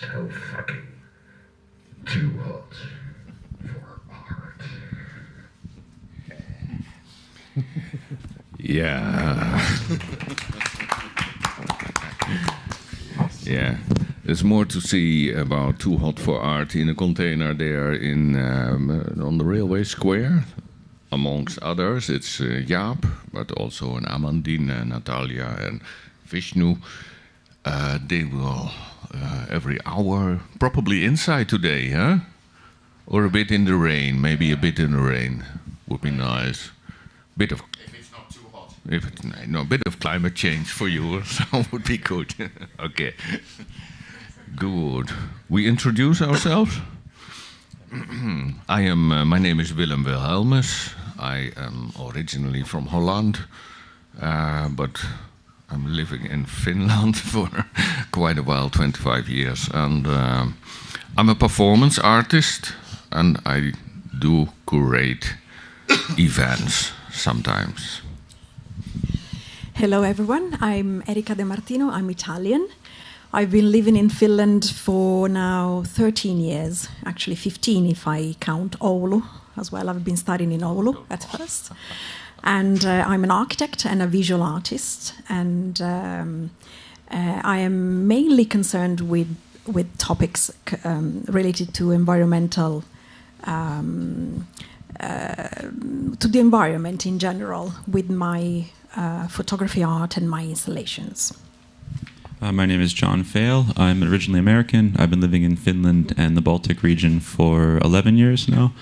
So fucking too hot for art. Yeah. Yeah. There's more to see about Too Hot for Art in a container there in on the railway square. Amongst others, it's Jaap, but also an Amandine, Natalia, and Vishnu. They will every hour, probably inside today, huh? Or a bit in the rain, maybe a bit in the rain would be nice. Bit of, If it's not too hot. if it's no, a bit of climate change for you, so would be good. Okay, good. We introduce ourselves. I am. My name is Willem Wilhemus. I am originally from Holland, but I'm living in Finland for quite a while, 25 years, and I'm a performance artist, and I do curate events sometimes. Hello everyone, I'm Erika De Martino, I'm Italian. I've been living in Finland for now 13 years, actually 15 if I count Oulu as well. I've been studying in Oulu at first. And I'm an architect and a visual artist, and I am mainly concerned with topics related to environmental, to the environment in general, with my photography art and my installations. My name is John Fail. I'm originally American. I've been living in Finland and the Baltic region for 11 years now.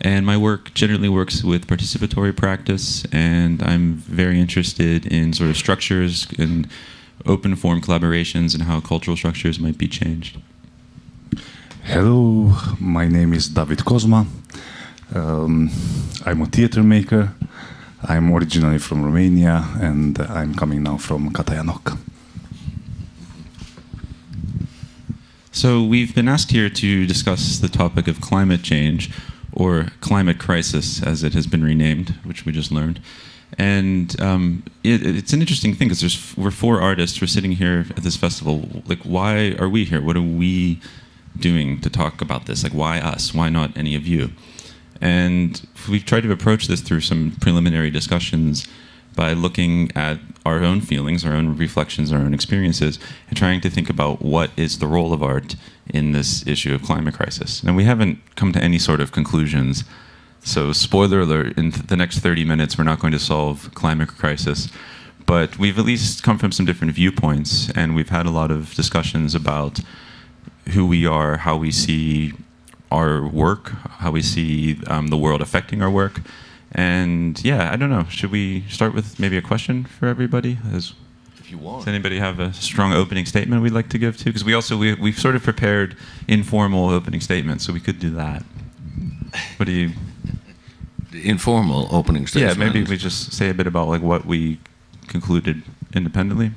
And my work generally works with participatory practice, and I'm very interested in sort of structures and open form collaborations and how cultural structures might be changed. Hello, my name is David Kozma. I'm a theater maker. I'm originally from Romania, and I'm coming now from Katajanok. So we've been asked here to discuss the topic of climate change, or climate crisis, as it has been renamed, which we just learned. And it's an interesting thing, because we're four artists. We're sitting here at this festival. Like, why are we here? What are we doing to talk about this? Like, why us? Why not any of you? And we've tried to approach this through some preliminary discussions by looking at our own feelings, our own reflections, our own experiences, and trying to think about what is the role of art in this issue of climate crisis. And we haven't come to any sort of conclusions. So spoiler alert, in the next 30 minutes, we're not going to solve climate crisis. But we've at least come from some different viewpoints, and we've had a lot of discussions about who we are, how we see our work, how we see the world affecting our work. And yeah, I don't know. Should we start with maybe a question for everybody? If you want. Does anybody have a strong opening statement we'd like to give to? Because we've sort of prepared informal opening statements, so we could do that. What do you? The informal opening statement. Yeah, maybe we just say a bit about like what we concluded independently.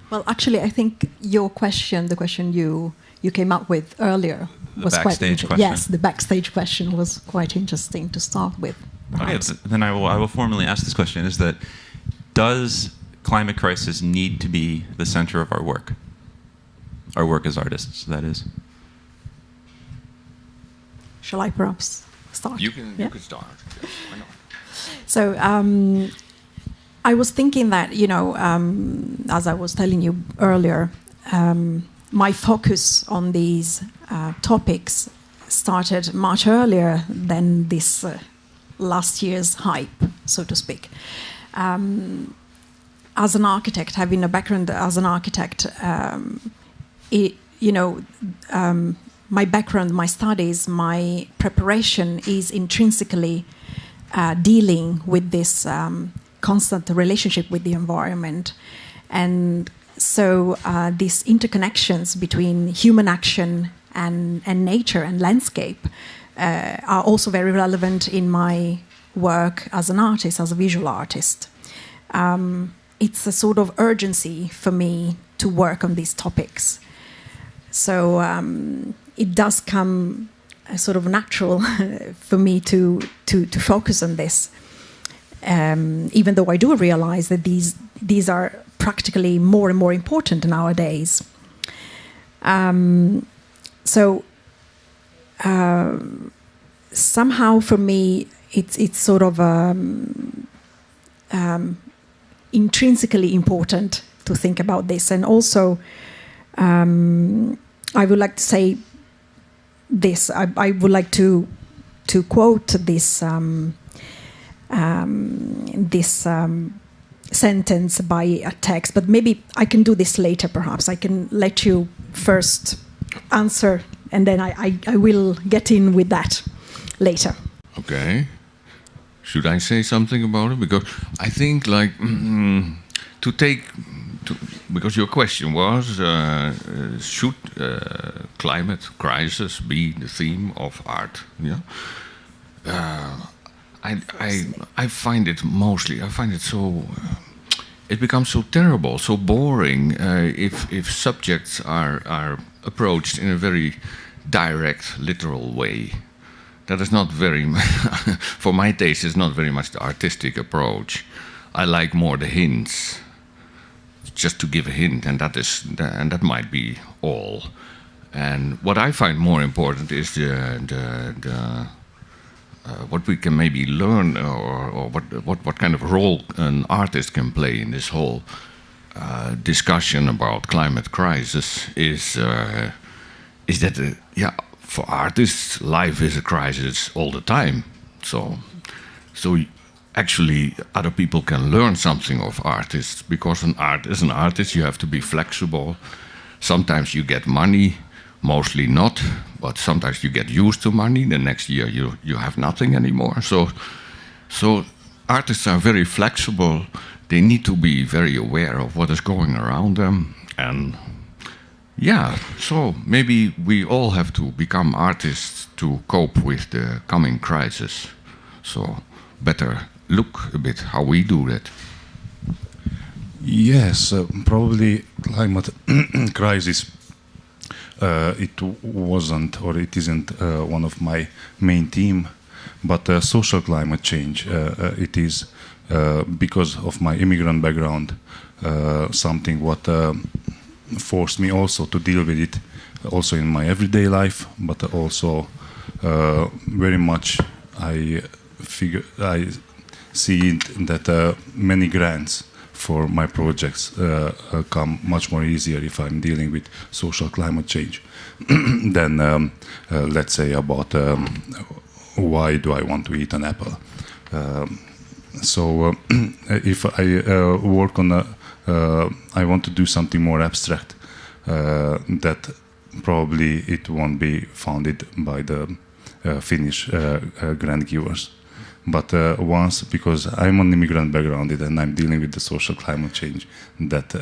Well, actually, I think your question, the question you came up with earlier, was quite backstage question. Yes, the backstage question was quite interesting to start with. Okay, then I will formally ask this question: is that does climate crisis need to be the center of our work? Our work as artists, that is. Shall I perhaps start? You can start. Yes, why not? So I was thinking that, as I was telling you earlier, my focus on these topics started much earlier than this last year's hype, so to speak. As an architect, having a background as an architect, my background, my studies, my preparation is intrinsically dealing with this constant relationship with the environment. And so these interconnections between human action and nature and landscape are also very relevant in my work as an artist, as a visual artist. It's a sort of urgency for me to work on these topics. So it does come sort of natural for me to focus on this, even though I do realize that these are practically more and more important nowadays. Somehow for me it's sort of intrinsically important to think about this, and also I would like to say this. I would like to quote this sentence by a text, but maybe I can do this later. Perhaps I can let you first answer, and then I will get in with that later. Okay. Should I say something about it? Because I think, because your question was, should climate crisis be the theme of art? Yeah. I find it so. It becomes so terrible, so boring if subjects are approached in a very direct, literal way. That is not very, for my taste, is not very much the artistic approach. I like more the hints, just to give a hint, and that might be all. And what I find more important is what we can maybe learn, or what kind of role an artist can play in this whole discussion about climate crisis. Is that for artists, life is a crisis all the time. So actually, other people can learn something of artists, because as an artist, you have to be flexible. Sometimes you get money, mostly not, but sometimes you get used to money. The next year you have nothing anymore. So artists are very flexible. They need to be very aware of what is going around them, and so maybe we all have to become artists to cope with the coming crisis. So better look a bit how we do that. Yes, probably climate crisis. It wasn't, or it isn't, one of my main theme, but social climate change. It is because of my immigrant background, something what forced me also to deal with it, also in my everyday life, but also very much I see it that many grants for my projects come much more easier if I'm dealing with social climate change than let's say about why do I want to eat an apple. So if I work on I want to do something more abstract, that probably it won't be funded by the Finnish grant givers. But once, because I'm an immigrant background and I'm dealing with the social climate change, that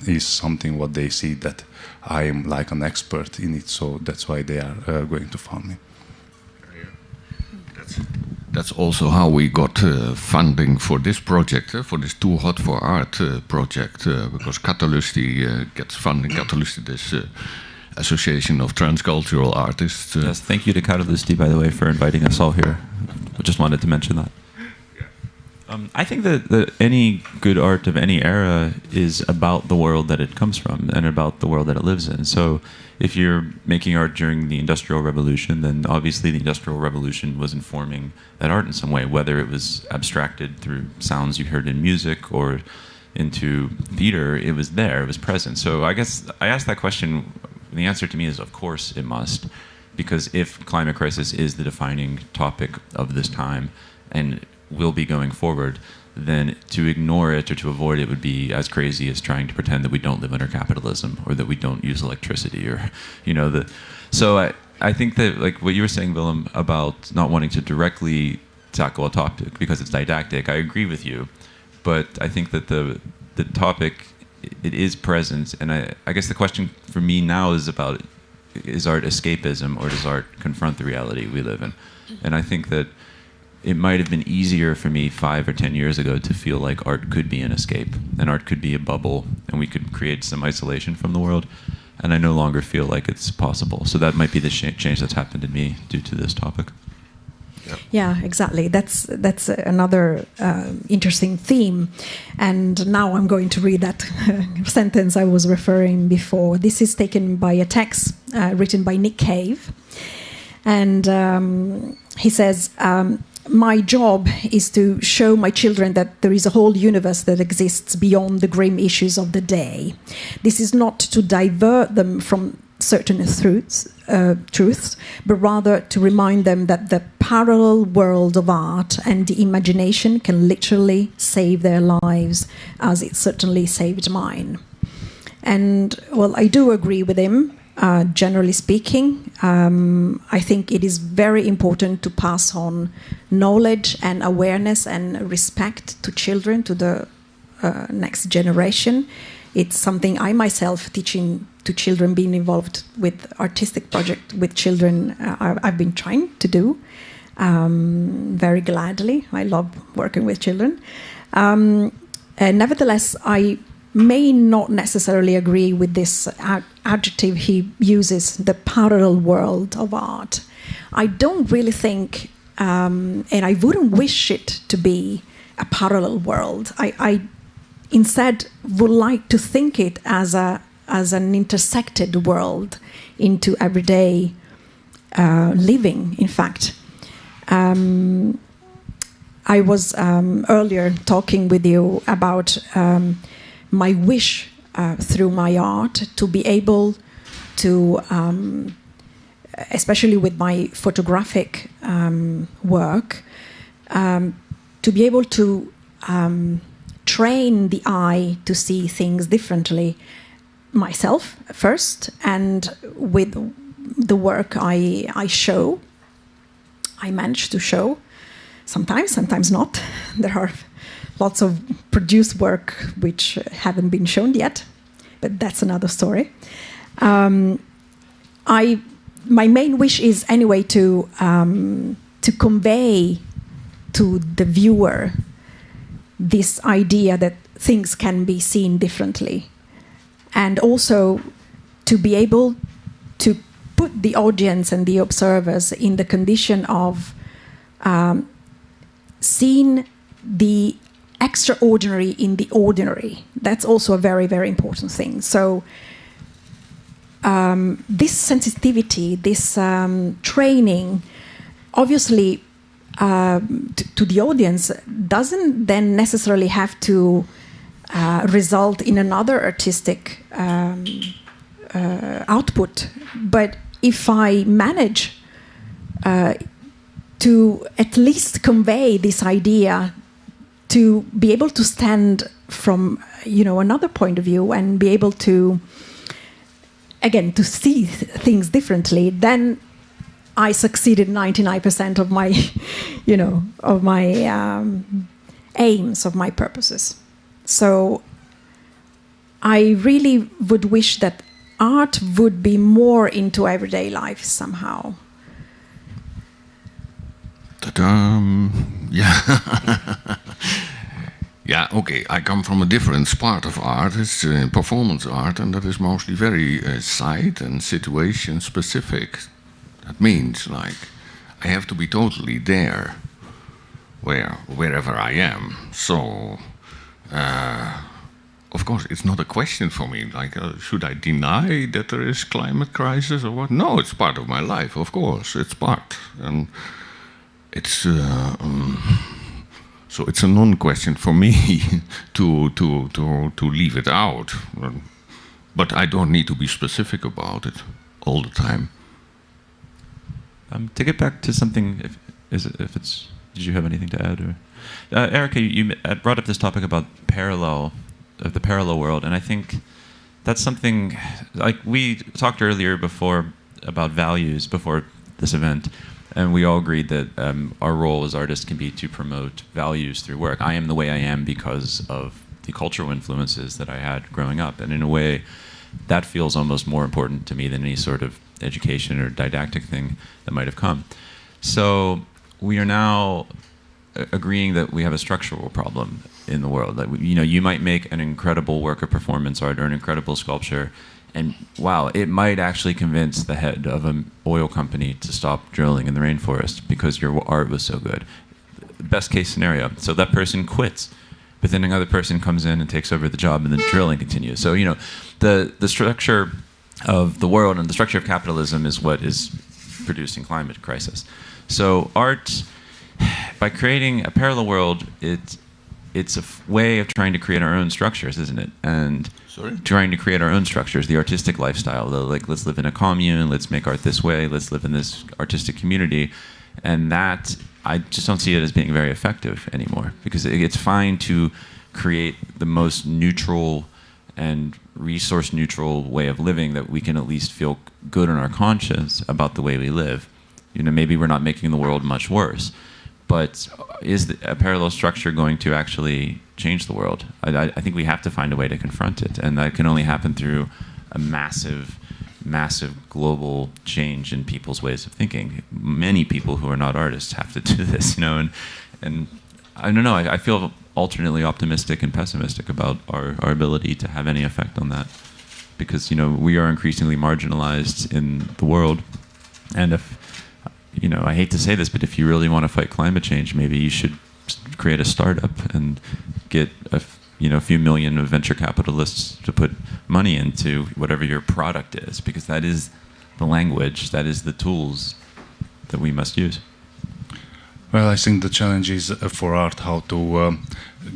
is something what they see that I am like an expert in it, so that's why they are going to fund me. That's also how we got funding for this project, for this Too Hot for Art project, because Kansallisteatterin gets funding. Kansallisteatterin is Association of Transcultural Artists. Yes, thank you to Kansallisteatterin, by the way, for inviting us all here. I just wanted to mention that. I think that any good art of any era is about the world that it comes from and about the world that it lives in. So if you're making art during the Industrial Revolution, then obviously the Industrial Revolution was informing that art in some way, whether it was abstracted through sounds you heard in music or into theater, it was there, it was present. So I guess I asked that question, the answer to me is of course it must, because if climate crisis is the defining topic of this time and will be going forward, then to ignore it or to avoid it would be as crazy as trying to pretend that we don't live under capitalism or that we don't use electricity or, So I think that, like what you were saying, Willem, about not wanting to directly tackle a topic because it's didactic, I agree with you. But I think that the topic, it is present. And I guess the question for me now is about, is art escapism or does art confront the reality we live in? And I think that it might have been easier for me 5 or 10 years ago to feel like art could be an escape and art could be a bubble and we could create some isolation from the world. And I no longer feel like it's possible. So that might be the change that's happened in me due to this topic. Yeah, exactly. That's another interesting theme. And now I'm going to read that sentence I was referring before. This is taken by a text written by Nick Cave. And he says, my job is to show my children that there is a whole universe that exists beyond the grim issues of the day. This is not to divert them from certain truths, but rather to remind them that the parallel world of art and the imagination can literally save their lives, as it certainly saved mine. And, well, I do agree with him. Generally speaking, I think it is very important to pass on knowledge and awareness and respect to children, to the next generation. It's something I myself, teaching to children, being involved with artistic project with children, I've been trying to do very gladly. I love working with children. And nevertheless, I may not necessarily agree with this adjective he uses, the parallel world of art. I don't really think, and I wouldn't wish it to be a parallel world. I instead would like to think it as an intersected world into everyday living, in fact. I was earlier talking with you about my wish through my art to be able to, especially with my photographic work, to be able to train the eye to see things differently myself first, and with the work I show, I manage to show, sometimes not. There are lots of produced work which haven't been shown yet, but that's another story. My main wish is anyway to convey to the viewer this idea that things can be seen differently, and also to be able to put the audience and the observers in the condition of seeing the extraordinary in the ordinary. That's also a very, very important thing. So this sensitivity, this training, obviously to the audience doesn't then necessarily have to result in another artistic output. But if I manage to at least convey this idea, to be able to stand from another point of view and be able to, again, to see things differently, then I succeeded 99% of my, of my aims, of my purposes. So I really would wish that art would be more into everyday life somehow. Yeah. Yeah, okay. I come from a different part of art. It's performance art, and that is mostly very site and situation specific. That means, like, I have to be totally there wherever I am. So, of course, it's not a question for me. Like, should I deny that there is climate crisis or what? No, it's part of my life. Of course, it's part, and it's so it's a non-question for me to leave it out. But I don't need to be specific about it all the time. To get back to something, did you have anything to add? Or Erika, you brought up this topic about the parallel world, and I think that's something, like we talked earlier before about values before this event, and we all agreed that our role as artists can be to promote values through work. I am the way I am because of the cultural influences that I had growing up, and in a way that feels almost more important to me than any sort of education or didactic thing that might have come. So we are now agreeing that we have a structural problem in the world. That you might make an incredible work of performance art or an incredible sculpture, and wow, it might actually convince the head of an oil company to stop drilling in the rainforest because your art was so good. Best case scenario. So that person quits, but then another person comes in and takes over the job, and the drilling continues. So the structure of the world and the structure of capitalism is what is producing climate crisis. So art, by creating a parallel world, it's a way of trying to create our own structures, isn't it? And trying to create our own structures, the artistic lifestyle, like let's live in a commune, let's make art this way, let's live in this artistic community. And that, I just don't see it as being very effective anymore, because it's fine to create the most neutral and resource neutral way of living that we can at least feel good in our conscience about the way we live. Maybe we're not making the world much worse, but is a parallel structure going to actually change the world? I think we have to find a way to confront it, and that can only happen through a massive global change in people's ways of thinking. Many people who are not artists have to do this, and I don't know, I feel alternately optimistic and pessimistic about our ability to have any effect on that, because we are increasingly marginalized in the world, and if I hate to say this, but if you really want to fight climate change, maybe you should create a startup and get a few million of venture capitalists to put money into whatever your product is, because that is the language, that is the tools that we must use. Well, I think the challenge is for art how to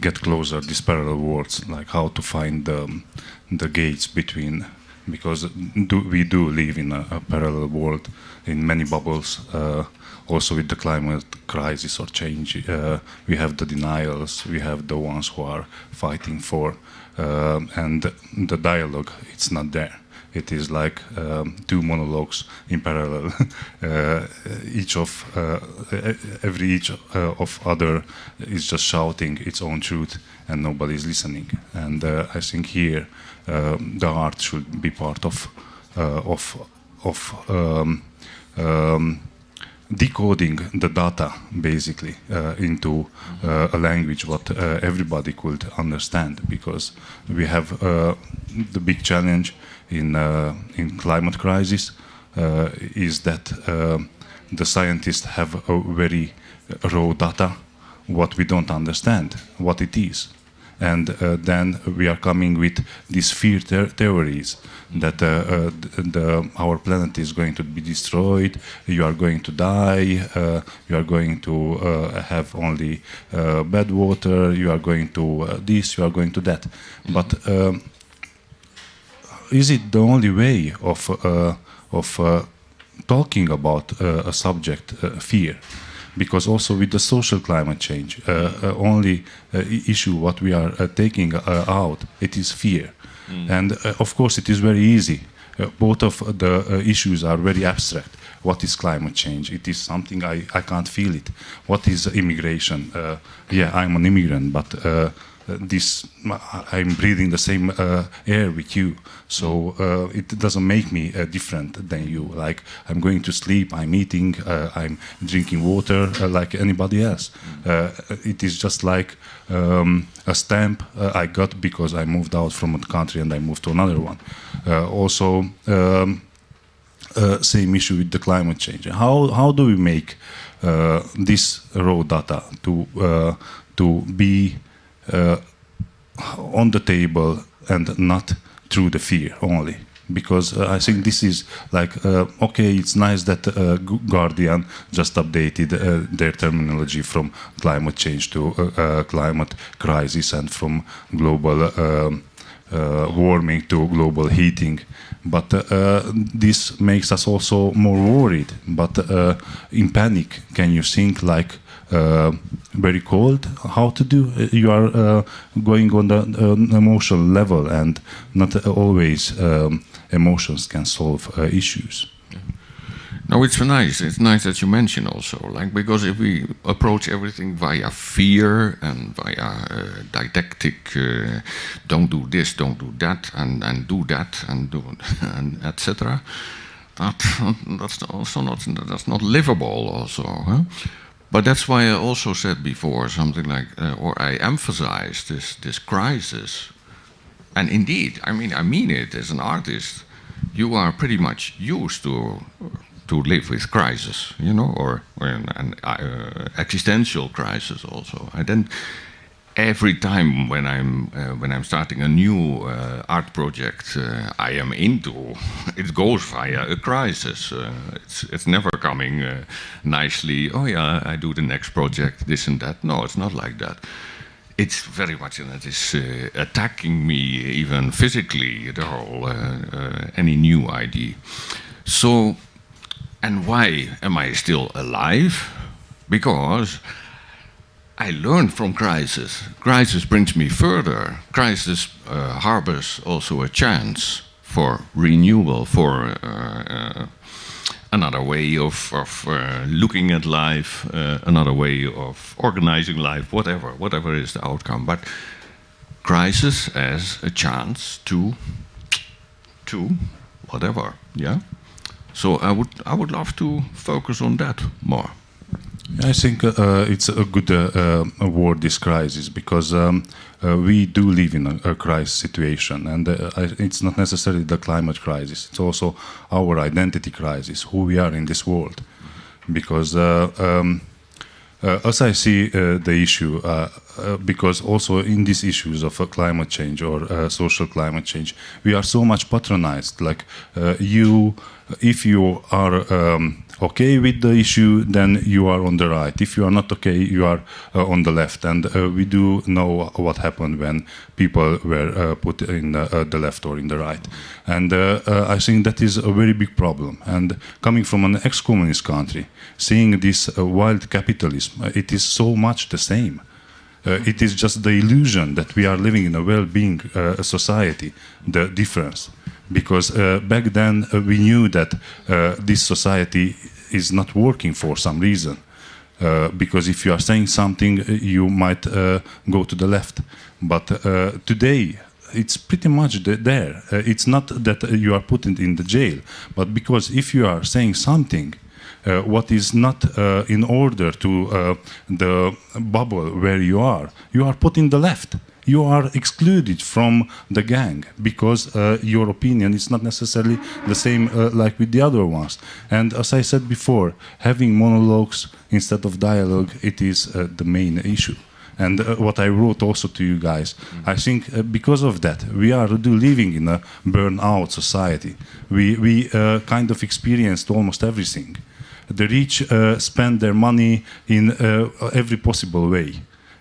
get closer these parallel worlds, like how to find the gates between, because we do live in a parallel world in many bubbles. Also with the climate crisis or change, we have the denials, we have the ones who are fighting for, and the dialogue, it's not there. It is like two monologues in parallel. Each of other is just shouting its own truth, and nobody is listening. And I think here the art should be part of decoding the data basically into a language what everybody could understand, because we have the big challenge in climate crisis is that the scientists have a very raw data what we don't understand what it is, and then we are coming with these fear theories that our planet is going to be destroyed, you are going to die, you are going to have only bad water, you are going to this, you are going to that. But is it the only way of talking about a subject, fear? Because also with the social climate change, only issue what we are taking out, it is fear. And of course it is very easy. Both of the issues are very abstract. What is climate change? It is something I can't feel it. What is immigration? Yeah, I'm an immigrant, but I'm breathing the same air with you, so it doesn't make me different than you. Like, I'm going to sleep, I'm eating, I'm drinking water like anybody else. It is just like a stamp I got because I moved out from a country and I moved to another one. Also, same issue with the climate change. How do we make this raw data to be on the table and not through the fear only? Because I think this is like, okay, it's nice that Guardian just updated their terminology from climate change to climate crisis, and from global warming to global heating. But this makes us also more worried, but in panic. Can you think like very cold how to do? You are going on the emotional level, and not always emotions can solve issues. No, it's nice. It's nice that you mention also, like, because if we approach everything via fear and via didactic, don't do this, don't do that, and do that, and do and etc. That's also not livable. Also, huh? But that's why I also said before something like, or I emphasized this crisis. And indeed, I mean it as an artist. You are pretty much used to live with crisis, you know, or an existential crisis also. And then every time when I'm starting a new art project, I am into it goes via a crisis. It's never coming nicely. Oh yeah, I do the next project, this and that. No, it's not like that. It's very much that is attacking me even physically. The whole any new idea. So, and why am I still alive? Because I learned from crisis. Crisis brings me further. Crisis harbors also a chance for renewal, for another way of looking at life, another way of organizing life, whatever is the outcome. But crisis as a chance to whatever, yeah. So I would love to focus on that more. I think it's a good word, this crisis, because we do live in a crisis situation, and it's not necessarily the climate crisis. It's also our identity crisis, who we are in this world. Because as I see the issue, because also in these issues of climate change or social climate change, we are so much patronized. Like if you are okay with the issue, then you are on the right. If you are not okay, you are on the left. And we do know what happened when people were put in the left or in the right. And I think that is a very big problem. And coming from an ex-communist country, seeing this wild capitalism, it is so much the same. It is just the illusion that we are living in a well-being society, the difference. Because back then we knew that this society is not working for some reason. Because if you are saying something, you might go to the left. But today, it's pretty much there. It's not that you are put in the jail, but because if you are saying something what is not in order to the bubble where you are put in the left. You are excluded from the gang because your opinion is not necessarily the same like with the other ones. And as I said before, having monologues instead of dialogue, it is the main issue. And what I wrote also to you guys, I think because of that, we are living in a burnout society. We kind of experienced almost everything. The rich spend their money in every possible way.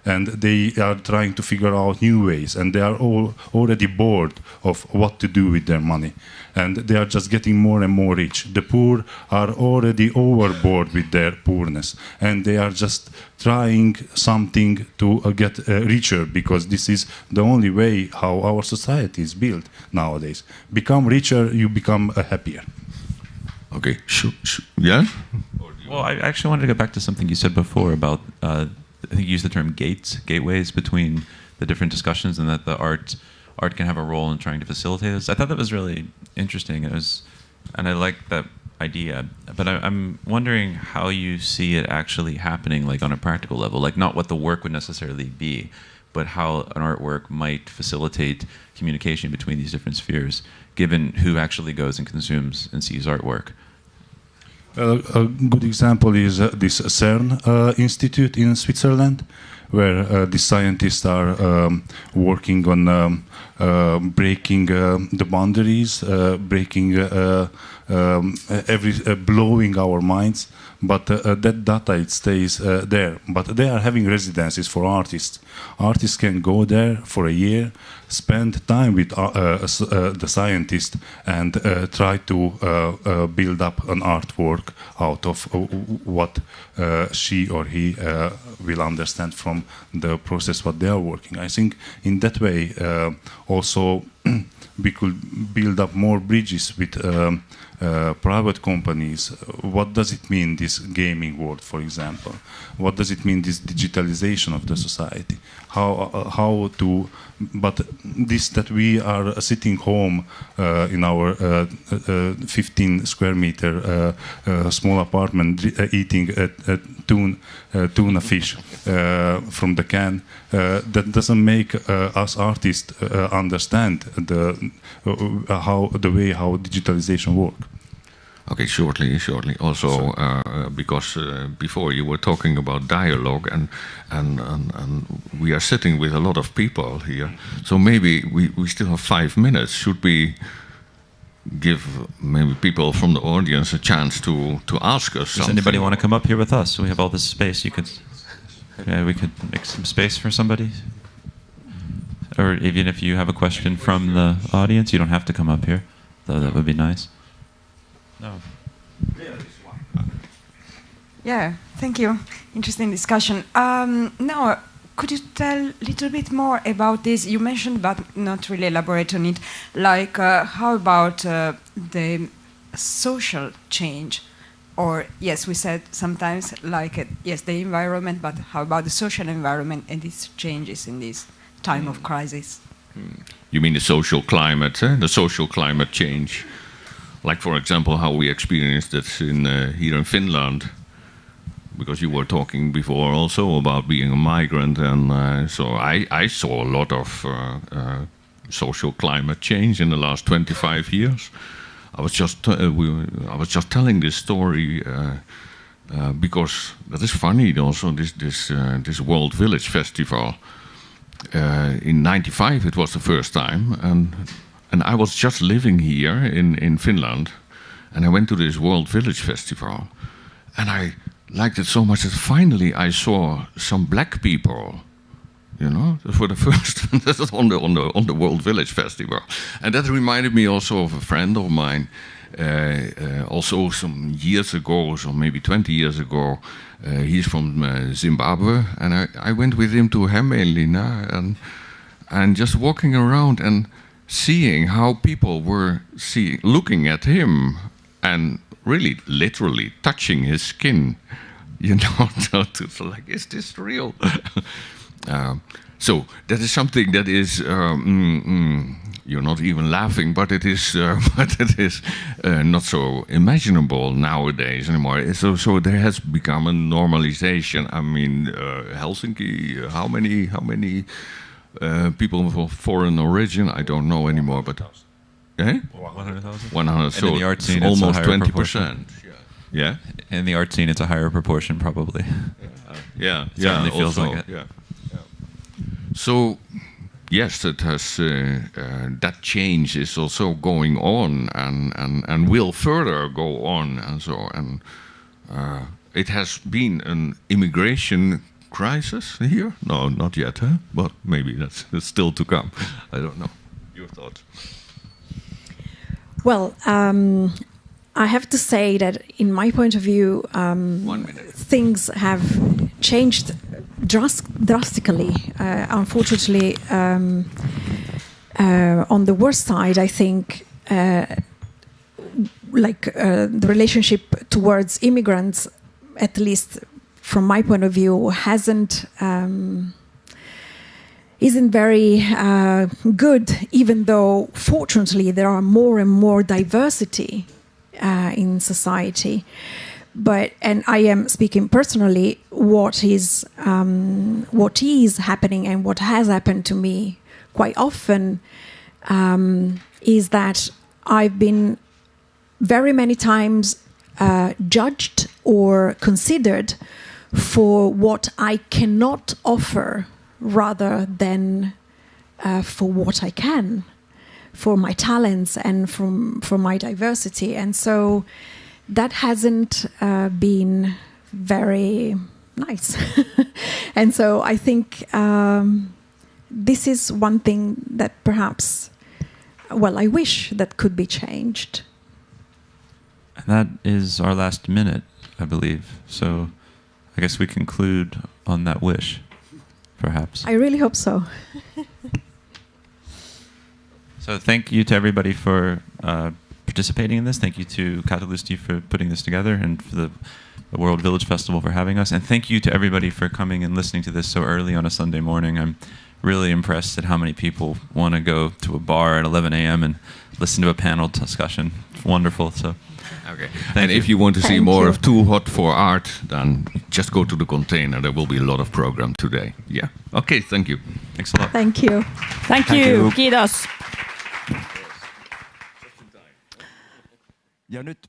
And they are trying to figure out new ways, and they are all already bored of what to do with their money. And they are just getting more and more rich. The poor are already overboard with their poorness, and they are just trying something to get richer, because this is the only way how our society is built nowadays. Become richer, you become happier. Okay, yeah? Well, I actually wanted to go back to something you said before about I think you used the term gateways between the different discussions, and that the art can have a role in trying to facilitate this. I thought that was really interesting. And I like that idea. But I'm wondering how you see it actually happening, like on a practical level, like not what the work would necessarily be, but how an artwork might facilitate communication between these different spheres, given who actually goes and consumes and sees artwork. A good example is this CERN Institute in Switzerland, where the scientists are working on breaking the boundaries, blowing our minds. But that data, it stays there. But they are having residencies for artists. Artists can go there for a year, spend time with the scientist, and try to build up an artwork out of what she or he will understand from the process what they are working. I think in that way also we could build up more bridges with private companies. What does it mean, this gaming world, for example? What does it mean, this digitalization of the society? How to, but this that we are sitting home in our 15 square meter small apartment, eating a tuna fish from the can, that doesn't make us artists understand the way how digitalization works. Okay, shortly. Also, because before you were talking about dialogue, and we are sitting with a lot of people here, so maybe we still have 5 minutes. Should we give maybe people from the audience a chance to ask us something? Does anybody want to come up here with us? We have all this space. We could make some space for somebody. Or even if you have a question from the audience, you don't have to come up here, though that would be nice. No. Yeah, thank you. Interesting discussion. Now, could you tell a little bit more about this? You mentioned, but not really elaborate on it. Like, how about the social change? Or, yes, we said sometimes, like, yes, the environment, but how about the social environment and its changes in this time of crisis? You mean the social climate, the social climate change? Like, for example, how we experienced it here in Finland, because you were talking before also about being a migrant, and so I saw a lot of social climate change in the last 25 years. I was just telling this story because that is funny. Also, this World Village Festival in '95, it was the first time, and I was just living here in Finland, and I went to this World Village Festival, and I liked it so much that finally I saw some black people, you know, for the first on the World Village Festival, and that reminded me also of a friend of mine, also some years ago, so maybe 20 years ago. He's from Zimbabwe, and I went with him to Hämeenlinna, and just walking around and seeing how people were looking at him and really literally touching his skin, you know, to like, is this real? So that is something that is you're not even laughing, but it is not so imaginable nowadays anymore. So there has become a normalization. I mean, Helsinki, how many people of foreign origin? I don't know anymore, but 100,000. 100. So and in the art scene, almost it's a higher 20%. proportion. Yeah. In the art scene, it's a higher proportion, probably. Yeah. Certainly feels also, like it. Yeah. So, yes, it has that change is also going on, and will further go on, and so it has been an immigration crisis here. No, not yet, huh? But maybe that's still to come. I don't know. Your thoughts? Well, I have to say that in my point of view, 1 minute. things have changed drastically. Unfortunately, on the worst side, I think, the relationship towards immigrants, at least from my point of view, isn't very good, even though fortunately there are more and more diversity in society. And I am speaking personally, what is happening and what has happened to me quite often is that I've been very many times judged or considered for what I cannot offer rather than for what I can, for my talents and for my diversity. And so that hasn't been very nice. And so I think this is one thing that perhaps, well, I wish that could be changed. And that is our last minute, I believe. So I guess we conclude on that wish, perhaps. I really hope so. So thank you to everybody for participating in this. Thank you to Kansallisteatterin for putting this together and for the World Village Festival for having us. And thank you to everybody for coming and listening to this so early on a Sunday morning. I'm really impressed at how many people want to go to a bar at 11 a.m. and listen to a panel discussion. It's wonderful. So, okay. And if you want to see more of Too Hot for Art, then just go to the container. There will be a lot of program today. Yeah. Okay, thank you. Thanks a lot. Thank you. Thank you. Kiitos. Ja nyt